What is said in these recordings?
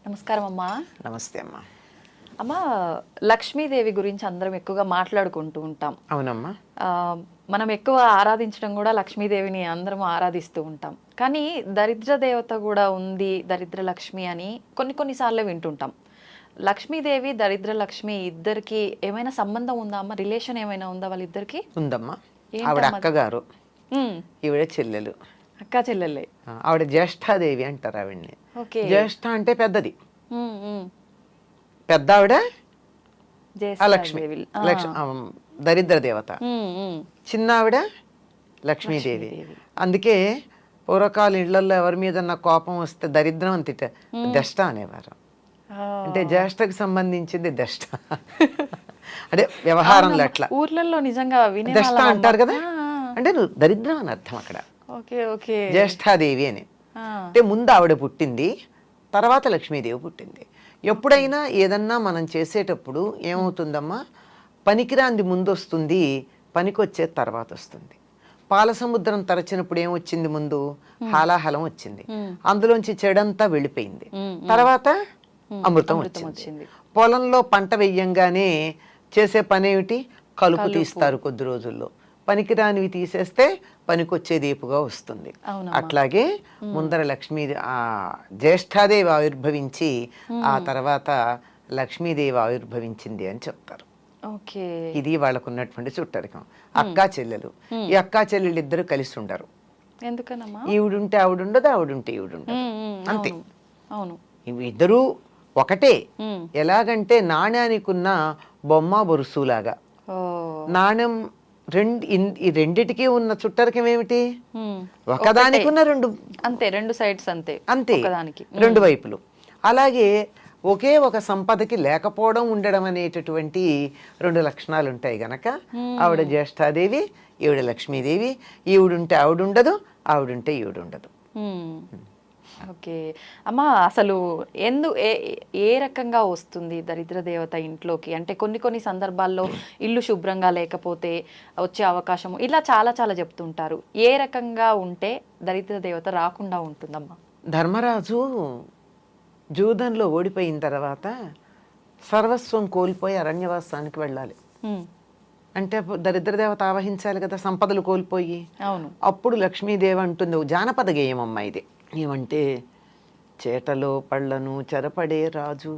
నమస్కారం అమ్మా. నమస్తే అమ్మా. అమ్మా, లక్ష్మీదేవి గురించి అందరం ఎక్కువగా మాట్లాడుకుంటూ ఉంటాం. అవునమ్మా. మనం ఎక్కువ ఆరాధించడం కూడా లక్ష్మీదేవిని అందరం ఆరాధిస్తూ ఉంటాం. కానీ దరిద్ర దేవత కూడా ఉంది, దరిద్ర లక్ష్మి అని కొన్నిసార్లు వింటుంటాం. లక్ష్మీదేవి దరిద్ర లక్ష్మి ఇద్దరికి ఏమైనా సంబంధం ఉందా అమ్మ? రిలేషన్ ఏమైనా ఉందా వాళ్ళిద్దరికి? ఉందమ్మా. ఆవిడ అక్కగారు, ఈవిడ చెల్లెలు. అక్క చెల్లెలే. ఆవిడ జ్యేష్ఠాదేవి అంటారు ఆవిడ్ని. జ్యేష్ఠ అంటే పెద్దది, పెద్ద ఆవిడ లక్ష్మి, దరిద్ర దేవత. చిన్న ఆవిడ లక్ష్మీదేవి. అందుకే పూర్వకాల ఇళ్లలో ఎవరి మీద కోపం వస్తే దరిద్రం అని దష్ట అనేవారు. అంటే జ్యేష్ఠకు సంబంధించింది దష్ట. అంటే వ్యవహారంలో అట్లా ఊర్లలో నిజంగా దష్ట అంటారు కదా, అంటే నువ్వు దరిద్రం అని అర్థం అక్కడ. జ్యేష్ఠాదేవి అని అంటే ముందు ఆవిడ పుట్టింది, తర్వాత లక్ష్మీదేవి పుట్టింది. ఎప్పుడైనా ఏదన్నా మనం చేసేటప్పుడు ఏమవుతుందమ్మా, పనికిరాంది ముందు వస్తుంది, పనికొచ్చేది తర్వాత వస్తుంది. పాల సముద్రం తరచినప్పుడు ఏమొచ్చింది? ముందు హాలాహలం వచ్చింది, అందులోంచి చెడంతా వెళ్ళిపోయింది, తర్వాత అమృతం వచ్చింది. పొలంలో పంట వెయ్యంగానే చేసే పని ఏమిటి? కలుపు తీస్తారు కొద్ది రోజుల్లో. పనికిరానివి తీసేస్తే పనికొచ్చేది ఏపుగా వస్తుంది. అట్లాగే ముందర లక్ష్మీ జ్యేష్ఠాదేవి ఆవిర్భవించి ఆ తర్వాత లక్ష్మీదేవి ఆవిర్భవించింది అని చెప్తారు. ఇది వాళ్ళకున్నటువంటి చుట్టరికం. అక్కా చెల్లెలు. ఈ అక్కా చెల్లెలు ఇద్దరు కలిసి ఉండరు. ఈవిడుంటే ఆవిడుండదు, ఆవిడుంటే ఈవిడుండదు, అంతే. ఇద్దరు ఒకటే. ఎలాగంటే నాణ్యానికి ఉన్న బొమ్మ బొరుసులాగా. నాణ్యం ఈ రెండిటికి ఉన్న చుట్టరికం ఏమిటి? ఒకదానికి ఉన్న రెండు సైడ్స్ అంతే, రెండు వైపులు. అలాగే ఒకే ఒక సంపదకి లేకపోవడం, ఉండడం అనేటటువంటి రెండు లక్షణాలు ఉంటాయి గనక ఆవిడ జ్యేష్ఠాదేవి, ఈవిడ లక్ష్మీదేవి. ఈవిడుంటే ఆవిడుండదు, ఆవిడుంటే ఈవిడుండదు. ఓకే అమ్మా, అసలు ఏ రకంగా వస్తుంది దరిద్ర దేవత ఇంట్లోకి? అంటే కొన్ని సందర్భాల్లో ఇల్లు శుభ్రంగా లేకపోతే వచ్చే అవకాశం, ఇలా చాలా చెప్తుంటారు. ఏ రకంగా ఉంటే దరిద్ర దేవత రాకుండా ఉంటుందమ్మా? ధర్మరాజు జూదంలో ఓడిపోయిన తర్వాత సర్వస్వం కోల్పోయి అరణ్యవాసానికి వెళ్ళాలి. అంటే దరిద్ర దేవత ఆవహించాలి కదా, సంపదలు కోల్పోయి. అప్పుడు లక్ష్మీదేవి అంటుంది, జానపద గేయం అమ్మ ఇది. ఏమంటే, చేటలో పళ్ళను చెరపడే రాజు,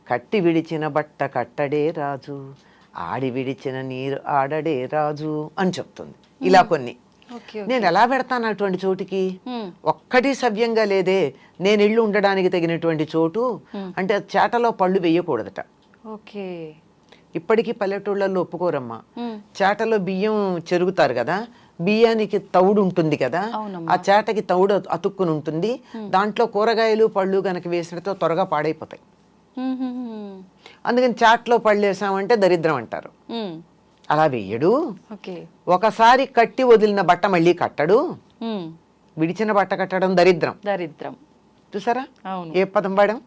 కట్టి విడిచిన బట్ట కట్టడే రాజు, ఆడి విడిచిన నీరు ఆడడే రాజు అని చెప్తుంది. ఇలా కొన్ని. నేను ఎలా పెడతాను అటువంటి చోటికి? ఒక్కటి సవ్యంగా లేదే. నేను ఇల్లు ఉండడానికి తగినటువంటి చోటు అంటే చేటలో పళ్ళు వేయకూడదట. ఇప్పటికీ పల్లెటూళ్ళల్లో ఒప్పుకోరమ్మా. చేటలో బియ్యం చెరుగుతారు కదా, బియ్యానికి తౌడు ఉంటుంది కదా, ఆ చేటకి తౌడు అతుక్కుని ఉంటుంది. దాంట్లో కూరగాయలు పళ్ళు గనక వేసినతో త్వరగా పాడైపోతాయి. అందుకని చాట్లో పళ్ళు వేసామంటే దరిద్రం అంటారు. అలా వేయడు. ఒకసారి కట్టి వదిలిన బట్ట మళ్ళీ కట్టడు. విడిచిన బట్ట కట్టడం దరిద్రం. చూసారా ఏ పదం వాడాం?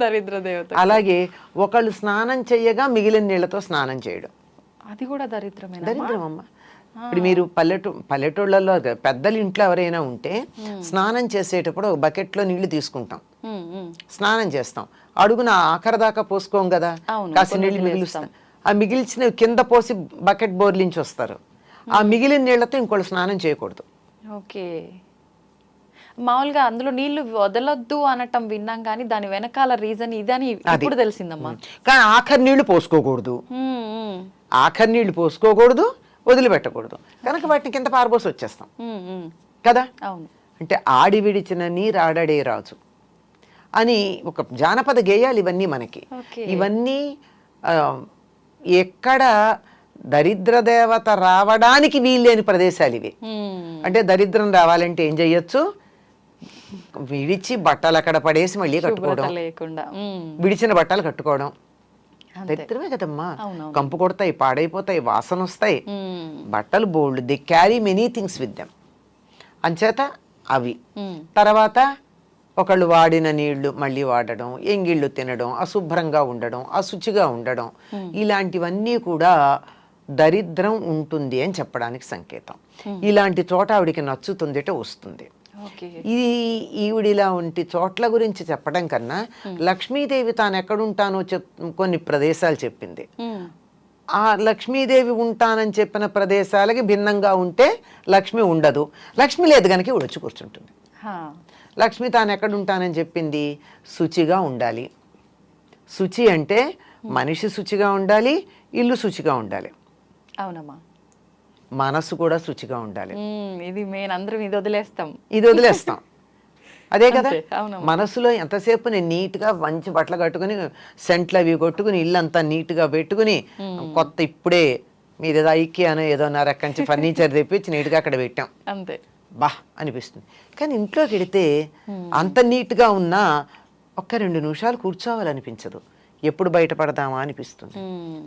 దరిద్ర దేవత. అలాగే ఒకళ్ళు స్నానం చెయ్యగా మిగిలిన నీళ్లతో స్నానం చేయడం, అది కూడా దరిద్రం అమ్మ. ఇప్పుడు మీరు పల్లెటూళ్ళలో పెద్దలు ఇంట్లో ఎవరైనా ఉంటే స్నానం చేసేటప్పుడు ఒక బకెట్లో నీళ్లు తీసుకుంటాం, స్నానం చేస్తాం, అడుగున ఆఖరి దాకా పోసుకోం కదా, కాసి నీళ్లు మిగిలిస్తాం. ఆ మిగిల్చిన కింద పోసి బకెట్ బోర్లించి వస్తారు. ఆ మిగిలిన నీళ్లతో ఇంకోళ్ళు స్నానం చేయకూడదు. మామూలుగా అందులో నీళ్లు వదలొద్దు అనటం విన్నాం, కానీ దాని వెనకాల రీజన్ ఇదని ఇప్పుడు తెలిసిందమ్మా. కానీ ఆఖరి నీళ్లు పోసుకోకూడదు, ఆఖరి నీళ్లు పోసుకోకూడదు, వదిలిపెట్టకూడదు. కనుక వాటిని కింద పారబోసి వచ్చేస్తాం కదా. అంటే ఆడి విడిచిన నీరు ఆడడే రాజు అని ఒక జానపద గేయాలు ఇవన్నీ మనకి. ఇవన్నీ ఎక్కడ దరిద్ర దేవత రావడానికి వీల్లేని ప్రదేశాలు ఇవి. అంటే దరిద్రం రావాలంటే ఏం చెయ్యొచ్చు? విడిచి బట్టలు అక్కడ పడేసి మళ్ళీ కట్టుకోవడం, విడిచిన బట్టలు కట్టుకోవడం దరిద్రమే కదమ్మా. కంపు కొడతాయి, పాడైపోతాయి, వాసన వస్తాయి. బట్టలు బోల్డ్, they carry many things with them. అంచేత అవి. తర్వాత ఒకళ్ళు వాడిన నీళ్లు మళ్ళీ వాడడం, ఎంగిళ్ళు తినడం, అశుభ్రంగా ఉండడం, అశుచిగా ఉండడం, ఇలాంటివన్నీ కూడా దరిద్రం ఉంటుంది అని చెప్పడానికి సంకేతం. ఇలాంటి చోట ఆవిడికి నచ్చుతుందిట వస్తుంది. ఇది ఈవిడిలా ఉంటి చోట్ల గురించి చెప్పడం కన్నా లక్ష్మీదేవి తాను ఎక్కడుంటానో కొన్ని ప్రదేశాలు చెప్పింది. ఆ లక్ష్మీదేవి ఉంటానని చెప్పిన ప్రదేశాలకి భిన్నంగా ఉంటే లక్ష్మి ఉండదు. లక్ష్మి లేదు కనుక ఇవిడ వచ్చి కూర్చుంటుంది. లక్ష్మి తాను ఎక్కడ ఉంటానని చెప్పింది, శుచిగా ఉండాలి. శుచి అంటే మనిషి శుచిగా ఉండాలి, ఇల్లు శుచిగా ఉండాలి. అవునమ్మా. మనసు కూడా శుచిగా ఉండాలి. ఇది మేము అందరం ఇది వదిలేస్తాం అదే కదా. మనసులో ఎంతసేపు నేను నీట్గా మంచి బట్టలు కట్టుకుని సెంట్లు అవి కొట్టుకుని ఇల్లంతా నీట్గా పెట్టుకుని కొత్త ఇప్పుడే మీరు ఏదో ఐకియానో ఏదో రకంచి ఫర్నిచర్ తెప్పించి నీట్గా అక్కడ పెట్టాం అంతే బా అనిపిస్తుంది. కానీ ఇంట్లోకి వెడితే అంత నీట్గా ఉన్నా ఒక్క 2 నిమిషాలు కూర్చోవాలనిపించదు. ఎప్పుడు బయటపడదామా అనిపిస్తుంది.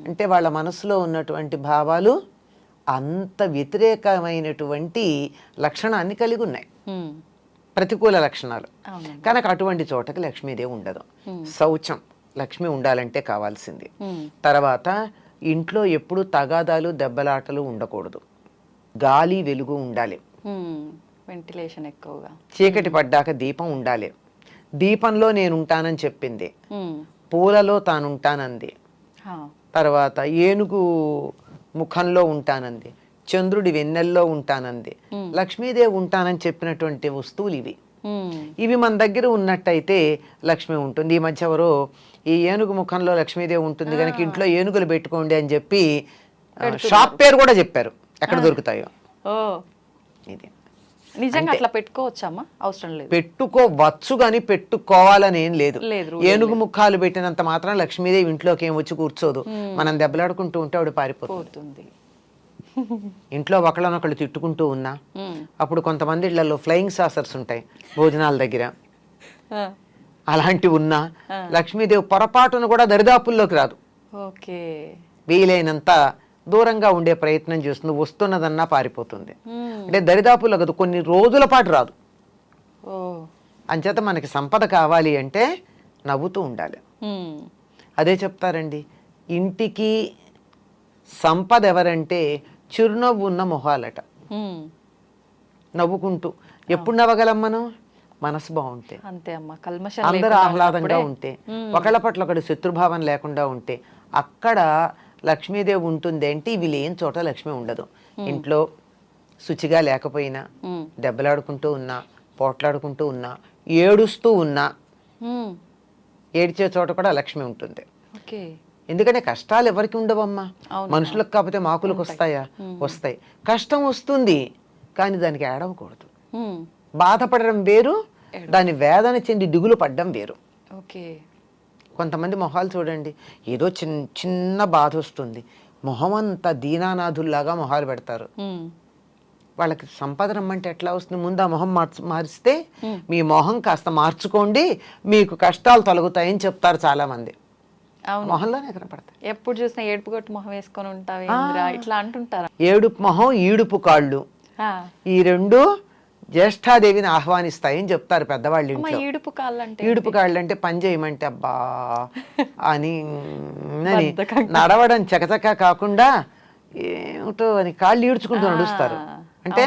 అంటే వాళ్ళ మనసులో ఉన్నటువంటి భావాలు అంత వ్యతిరేకమైనటువంటి లక్షణాన్ని కలిగి ఉన్నాయి, ప్రతికూల లక్షణాలు. కనుక అటువంటి చోటకి లక్ష్మీదేవి ఉండదు. శౌచం లక్ష్మి ఉండాలంటే కావాల్సింది. తర్వాత ఇంట్లో ఎప్పుడు తగాదాలు దెబ్బలాటలు ఉండకూడదు. గాలి వెలుగు ఉండాలి, వెంటిలేషన్ ఎక్కువగా. చీకటి పడ్డాక దీపం ఉండాలి. దీపంలో నేను ఉంటానని చెప్పింది, పూలలో తానుంటానంది. తర్వాత ఏనుగు ముఖంలో ఉంటానంది, చంద్రుడి వెన్నెల్లో ఉంటానంది. లక్ష్మీదేవి ఉంటానని చెప్పినటువంటి వస్తువులు ఇవి. ఇవి మన దగ్గర ఉన్నట్టయితే లక్ష్మి ఉంటుంది. ఈ మధ్య ఎవరో ఈ ఏనుగు ముఖంలో లక్ష్మీదేవి ఉంటుంది కనుక ఇంట్లో ఏనుగులు పెట్టుకోండి అని చెప్పి షాప్ పేరు కూడా చెప్పారు, ఎక్కడ దొరుకుతాయో. ఇది నిజంగా అట్లా పెట్టుకోవచ్చమ్మా? అవసరం లేదు. పెట్టుకోవచ్చు కానీ పెట్టుకోవాలని ఏం లేదు. ఏనుగు ముఖాలు పెట్టినంత మాత్రం లక్ష్మీదేవి ఇంట్లోకి ఏం వచ్చి కూర్చోదు. మనం దెబ్బలాడుకుంటూ ఉంటే ఆవిడ పారిపోతుంది. ఇంట్లో ఒకళ్ళనొకళ్ళు తిట్టుకుంటూ ఉన్నా, అప్పుడు కొంతమంది ఇళ్లలో ఫ్లయింగ్ సాసర్స్ ఉంటాయి భోజనాల దగ్గర, అలాంటివి ఉన్నా లక్ష్మీదేవి పొరపాటును కూడా దరిదాపుల్లోకి రాదు. వీలైనంత దూరంగా ఉండే ప్రయత్నం చేస్తుంది. వస్తున్నదన్నా పారిపోతుంది. అంటే దరిదాపుల్లో కదా, కొన్ని రోజుల పాటు రాదు. అంచేత మనకి సంపద కావాలి అంటే నవ్వుతూ ఉండాలి. అదే చెప్తారండి, ఇంటికి సంపద ఎవరంటే చిరునవ్వు ఉన్న మొహాలట. నవ్వుకుంటూ ఎప్పుడు నవ్వగలం మనం? మనసు బాగుంటే, అందరూ ఆహ్లాదంగా ఉంటే, ఒకళ్ళ పట్ల ఒకటి శత్రుభావం లేకుండా ఉంటే అక్కడ లక్ష్మీదేవి ఉంటుంది. అంటే ఇవి లేని చోట లక్ష్మి ఉండదు. ఇంట్లో శుచిగా లేకపోయినా, దెబ్బలాడుకుంటూ ఉన్నా, పోట్లాడుకుంటూ ఉన్నా, ఏడుస్తూ ఉన్నా, ఏడ్చే చోట కూడా లక్ష్మి ఉంటుంది. ఎందుకంటే కష్టాలు ఎవరికి ఉండవమ్మా, మనుషులకు కాకపోతే మాకులకు వస్తాయా? వస్తాయి. కష్టం వస్తుంది కానీ దానికి ఏడవకూడదు. బాధపడడం వేరు, దాని వేదన చెంది దిగులు పడ్డం వేరు. కొంతమంది మొహాలు చూడండి, ఏదో చిన్న బాధ వస్తుంది, మొహం అంతా దీనానాథుల్లాగా మొహాలు పెడతారు. వాళ్ళకి సంపద రమ్మంటే ఎట్లా వస్తుంది? ముందు ఆ మొహం మారిస్తే మీ మొహం కాస్త మార్చుకోండి, మీకు కష్టాలు తొలగుతాయని చెప్తారు చాలా మంది. మొహంలోనే కనపడతాయి. ఎప్పుడు చూసినా ఏడుపు కొట్టు మొహం వేసుకొని ఉంటావు ఇట్లా అంటుంటారు. ఏడుపు మొహం, ఈడుపు కాళ్ళు, ఈ రెండు జ్యేష్ఠాదేవిని ఆహ్వానిస్తాయని చెప్తారు పెద్దవాళ్ళు ఇంట్లో. ఈడుపు కాళ్ళు అంటే పని చేయమంటే అబ్బా అని నడవడం చకచక కాకుండా ఏమిటో అని కాళ్ళు ఈడ్చుకుంటూ నడుస్తారు. అంటే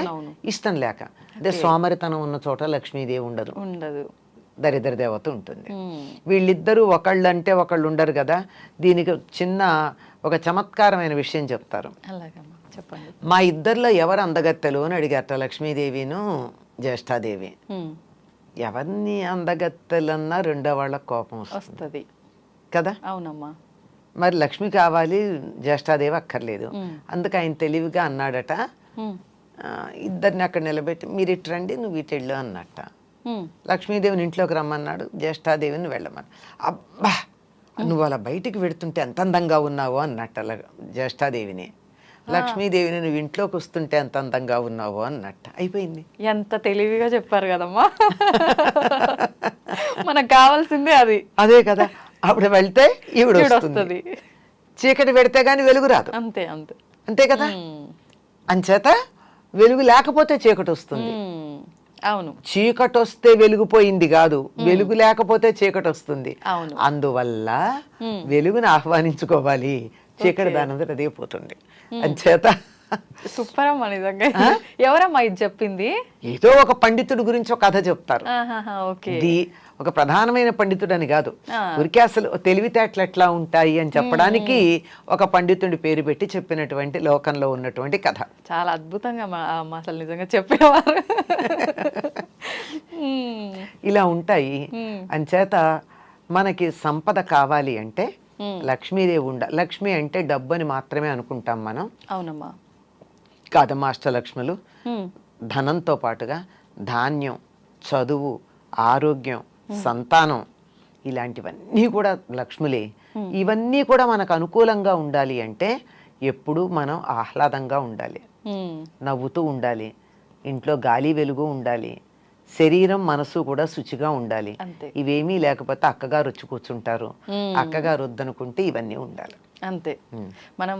ఇష్టం లేక. అంటే సోమరితనం ఉన్న చోట లక్ష్మీదేవి ఉండదు, దరిద్ర దేవత ఉంటుంది. వీళ్ళిద్దరూ ఒకళ్ళు అంటే ఒకళ్ళు ఉండరు కదా. దీనికి చిన్న ఒక చమత్కారమైన విషయం చెప్తారు. మా ఇద్దరిలో ఎవరు అందగత్తెలు అని అడిగారట లక్ష్మీదేవిను జ్యేష్ఠాదేవి. ఎవరిని అందగత్తెలన్నా రెండో వాళ్ళకి కోపం వస్తుంది కదా. అవునమ్మా. మరి లక్ష్మి కావాలి, జ్యేష్ఠాదేవి అక్కర్లేదు. అందుకు ఆయన తెలివిగా అన్నాడట, ఇద్దరిని అక్కడ నిలబెట్టి మీరు ఇటు రండి, నువ్వు ఇటు వెళ్ళు అన్నట్ట. లక్ష్మీదేవిని ఇంట్లోకి రమ్మన్నాడు, జ్యేష్ఠాదేవిని వెళ్ళమన్నాడు. అబ్బా నువ్వు అలా బయటికి వెడుతుంటే ఎంత అందంగా ఉన్నావు అన్నట్ట జ్యేష్ఠాదేవిని. లక్ష్మీదేవిని నువ్వు ఇంట్లోకి వస్తుంటే ఎంత అందంగా ఉన్నావు అన్నట్ట. అయిపోయింది. ఎంత తెలివిగా చెప్పారు కదమ్మా. మనకు కావాల్సిందే అది. అదే కదా. అప్పుడు వెళ్తే ఈవిడ వస్తుంది, చీకటి పెడితే గాని వెలుగు రాదు. అంతే అంతే అంతే కదా. అంచేత వెలుగు లేకపోతే చీకటి వస్తుంది. అవును, చీకటి వస్తే వెలుగుపోయింది కాదు, వెలుగు లేకపోతే చీకటి వస్తుంది. అందువల్ల వెలుగుని ఆహ్వానించుకోవాలి, చీకటి దానంతట అదే పోతుంది. అంచేత సూపర్ అమ్మా నిజంగా. ఎవరమ్మా ఇది చెప్పింది? ఏదో ఒక పండితుడి గురించి ఒక కథ చెప్తారు. ఓకే. ఇది ఒక ప్రధానమైన పండితుడు అని కాదు, ఊరికే అసలు తెలివితేటలు ఎట్లా ఉంటాయి అని చెప్పడానికి ఒక పండితుడి పేరు పెట్టి చెప్పినటువంటి లోకంలో ఉన్నటువంటి కథ. చాలా అద్భుతంగా అసలు నిజంగా చెప్పేవారు. ఇలా ఉంటాయి. అంచేత మనకి సంపద కావాలి అంటే లక్ష్మీదేవి లక్ష్మి అంటే డబ్బు అని మాత్రమే అనుకుంటాం మనం. అవునమ్మా. కాదమ్మా, అష్టలక్ష్ములు ధనంతో పాటుగా ధాన్యం, చదువు, ఆరోగ్యం, సంతానం ఇలాంటివన్నీ కూడా లక్ష్ములే. ఇవన్నీ కూడా మనకు అనుకూలంగా ఉండాలి అంటే ఎప్పుడూ మనం ఆహ్లాదంగా ఉండాలి, నవ్వుతూ ఉండాలి, ఇంట్లో గాలి వెలుగు ఉండాలి, శరీరం మనసు కూడా శుచిగా ఉండాలి. ఇవేమీ లేకపోతే అక్కగారు వచ్చి కూర్చుంటారు, అక్కగారు వద్దనుకుంటే ఇవన్నీ ఉండాలి. అంతే. మనం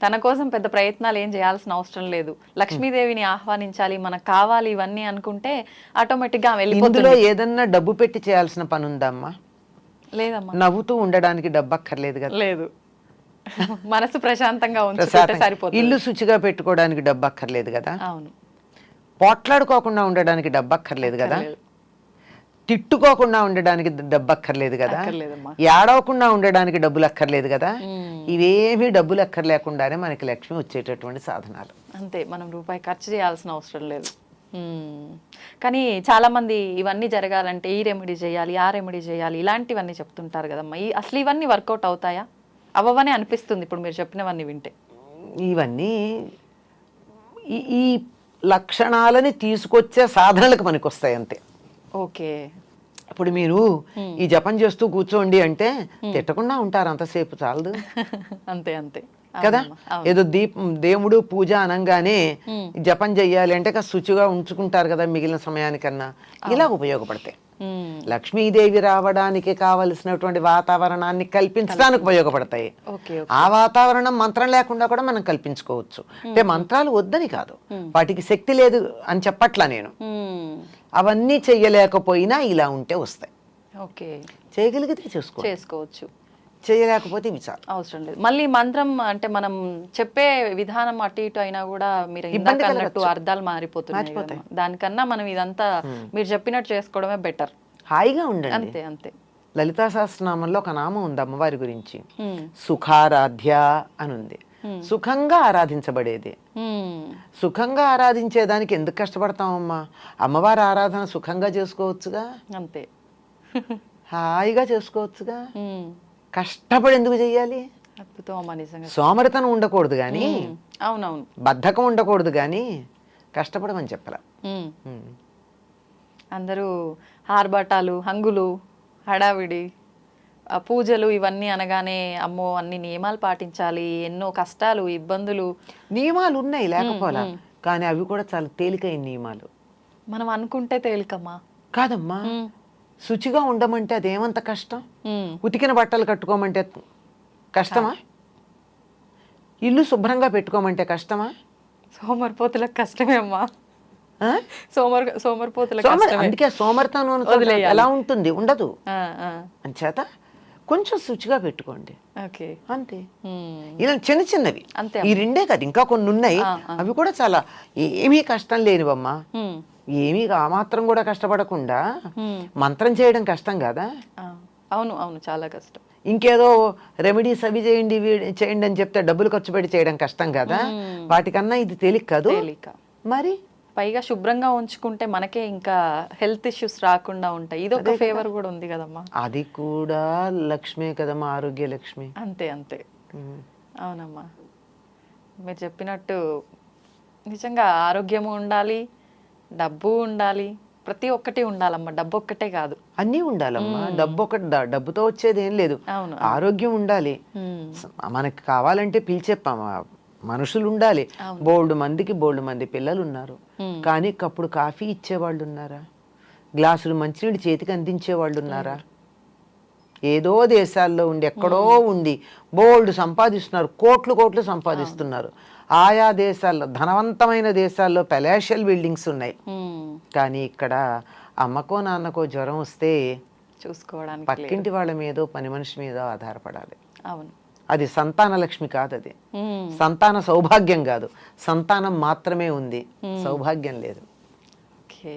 తన కోసం పెద్ద ప్రయత్నాలు ఏం చేయాల్సిన అవసరం లేదు. లక్ష్మీదేవిని ఆహ్వానించాలి, మనకు కావాలి ఇవన్నీ అనుకుంటే ఆటోమేటిక్ గా ఇందులో ఏదన్నా డబ్బు పెట్టి చేయాల్సిన పని ఉందమ్మా? లేదమ్మా. నవ్వుతూ ఉండడానికి డబ్బు అక్కర్లేదు కదా. లేదు. మనసు ప్రశాంతంగా ఉంచుకుంటే సరిపోతుంది. ఇల్లు శుచిగా పెట్టుకోవడానికి డబ్బు అక్కర్లేదు కదా. అవును. పోట్లాడుకోకుండా ఉండడానికి డబ్బు అక్కర్లేదు కదా. తిట్టుకోకుండా ఉండడానికి డబ్బు అక్కర్లేదు కదా. ఏడవకుండా ఉండడానికి డబ్బులు అక్కర్లేదు కదా. ఇవేమీ డబ్బులు అక్కర్లేకుండానే మనకి లక్ష్మి వచ్చేటటువంటి సాధనాలు. అంతే, మనం రూపాయి ఖర్చు చేయాల్సిన అవసరం లేదు. కానీ చాలా మంది ఇవన్నీ జరగాలంటే ఈ రెమెడీ చేయాలి, ఆ రెమెడీ చేయాలి, ఇలాంటివన్నీ చెప్తుంటారు కదమ్మా. అసలు ఇవన్నీ వర్కౌట్ అవుతాయా? అవ్వవనే అనిపిస్తుంది ఇప్పుడు మీరు చెప్పినవన్నీ వింటే. ఇవన్నీ ఈ లక్షణాలని తీసుకొచ్చే సాధనలకు మనకు వస్తాయి అంతే. ఓకే. ఇప్పుడు మీరు ఈ జపం చేస్తూ కూర్చోండి అంటే తిట్టకుండా ఉంటారు అంతసేపు, చాలదు. అంతే అంతే కదా. ఏదో దేవుడు పూజ అనంగానే జపం చెయ్యాలి అంటే శుచిగా ఉంచుకుంటారు కదా మిగిలిన సమయానికన్నా. ఇలా ఉపయోగపడతాయి. లక్ష్మీదేవి రావడానికి కావలసినటువంటి వాతావరణాన్ని కల్పించడానికి ఉపయోగపడతాయి. ఆ వాతావరణం మంత్రం లేకుండా కూడా మనం కల్పించుకోవచ్చు. అంటే మంత్రాలు వద్దని కాదు, వాటికి శక్తి లేదు అని చెప్పట్లా నేను. అవన్నీ చెయ్యలేకపోయినా ఇలా ఉంటే వస్తాయి. ఓకే. చేయగలిగితే చేసుకోవచ్చు, చేయలేకపోతే విచారం అవసరం లేదు. మళ్ళీ మంత్రం అంటే మనం చెప్పే విధానం అటు ఇటు అయినా కూడా మీరు అన్నట్టు అర్థాలు మారిపోతున్నాయి. దానికన్నా మనం ఇదంతా మీరు చెప్పినట్టు చేసుకోవడమే బెటర్. హాయిగా ఉండండి. అంతే అంతే. లలితా సహస్రనామంలో ఒక నామం ఉంది అమ్మవారి గురించి, సుఖారాధ్య అని ఉంది. సుఖంగా ఆరాధించబడేది. సుఖంగా ఆరాధించేదానికి ఎందుకు కష్టపడతామమ్మా? అమ్మవారి ఆరాధన సుఖంగా చేసుకోవచ్చుగా. అంతే, హాయిగా చేసుకోవచ్చుగా. కష్టపడి ఎందుకు చెయ్యాలి? సోమరితనం ఉండకూడదు కానీ, అవునవును, బద్ధకం ఉండకూడదు కానీ కష్టపడమని చెప్పాల. అందరూ ఆర్భాటాలు, హంగులు, హడావిడి, పూజలు ఇవన్నీ అనగానే అమ్మో అన్ని నియమాలు పాటించాలి, ఎన్నో కష్టాలు, ఇబ్బందులు. నియమాలు ఉన్నాయి లేకపోలా, కానీ అవి కూడా చాలా తేలికైన నియమాలు. మనం అనుకుంటే తేలికమ్మా. కాదమ్మా, శుచిగా ఉండమంటే అదేమంత కష్టం? ఉతికిన బట్టలు కట్టుకోమంటే కష్టమా? ఇల్లు శుభ్రంగా పెట్టుకోమంటే కష్టమా? సోమరిపోతులకు కష్టమే అమ్మా. సోమరిపోతులకు అందుకే సోమరితనం ఎలా ఉంటుంది? ఉండదు. అంచేత కొంచెం శుచిగా పెట్టుకోండి అంతే. ఇలా చిన్న చిన్నవి ఈ రెండే కాదు, ఇంకా కొన్ని ఉన్నాయి. అవి కూడా చాలా ఏమీ కష్టం లేనివమ్మా. ఏమీ ఆ మాత్రం కూడా కష్టపడకుండా మంత్రం చేయడం కష్టం కదా. అవును అవును, చాలా కష్టం. ఇంకేదో రెమెడీస్ అవి చేయండి చేయండి అని చెప్తే డబ్బులు ఖర్చు పెట్టి చేయడం కష్టం కదా. వాటికన్నా ఇది తేలిక కాదు. మరి పైగా శుభ్రంగా ఉంచుకుంటే మనకే ఇంకా హెల్త్ ఇష్యూస్ రాకుండా ఉంటాయి. ఇది ఒక ఫేవర్ కూడా ఉంది కదమ్మా. అది కూడా లక్ష్మే కదమ్మా, ఆరోగ్య లక్ష్మి. అంతే అంతే. అవునమ్మా, మీరు చెప్పినట్టు నిజంగా ఆరోగ్యము ఉండాలి, డబ్బు ఉండాలి, ప్రతి ఒక్కటి ఉండాలమ్మా. డబ్బు ఒక్కటే కాదు, అన్నీ ఉండాలమ్మా. డబ్బుతో వచ్చేది ఏం లేదు. ఆరోగ్యం ఉండాలి. మనకి కావాలంటే పిలిచే మనుషులు ఉండాలి. బోల్డ్ మంది పిల్లలు ఉన్నారు, కానీ కప్పుడు కాఫీ ఇచ్చేవాళ్ళు ఉన్నారా? గ్లాసులు మంచినీళ్ళు చేతికి అందించేవాళ్ళు ఉన్నారా? ఏదో దేశాల్లో ఉండి ఎక్కడో ఉండి బోల్డ్ సంపాదిస్తున్నారు, కోట్లు సంపాదిస్తున్నారు. ఆయా దేశాల్లో, ధనవంతమైన దేశాల్లో పెలాషియల్ బిల్డింగ్స్ ఉన్నాయి. కానీ ఇక్కడ అమ్మకో నాన్నకో జ్వరం వస్తే చూసుకోవడానికి పక్కింటి వాళ్ళ మీదో పని మనిషి మీదో ఆధారపడాలి. అవును, అది సంతాన లక్ష్మి కాదు, అది మ్మ్. సంతాన సౌభాగ్యం కాదు, సంతానం మాత్రమే ఉంది, సౌభాగ్యం లేదు. ఓకే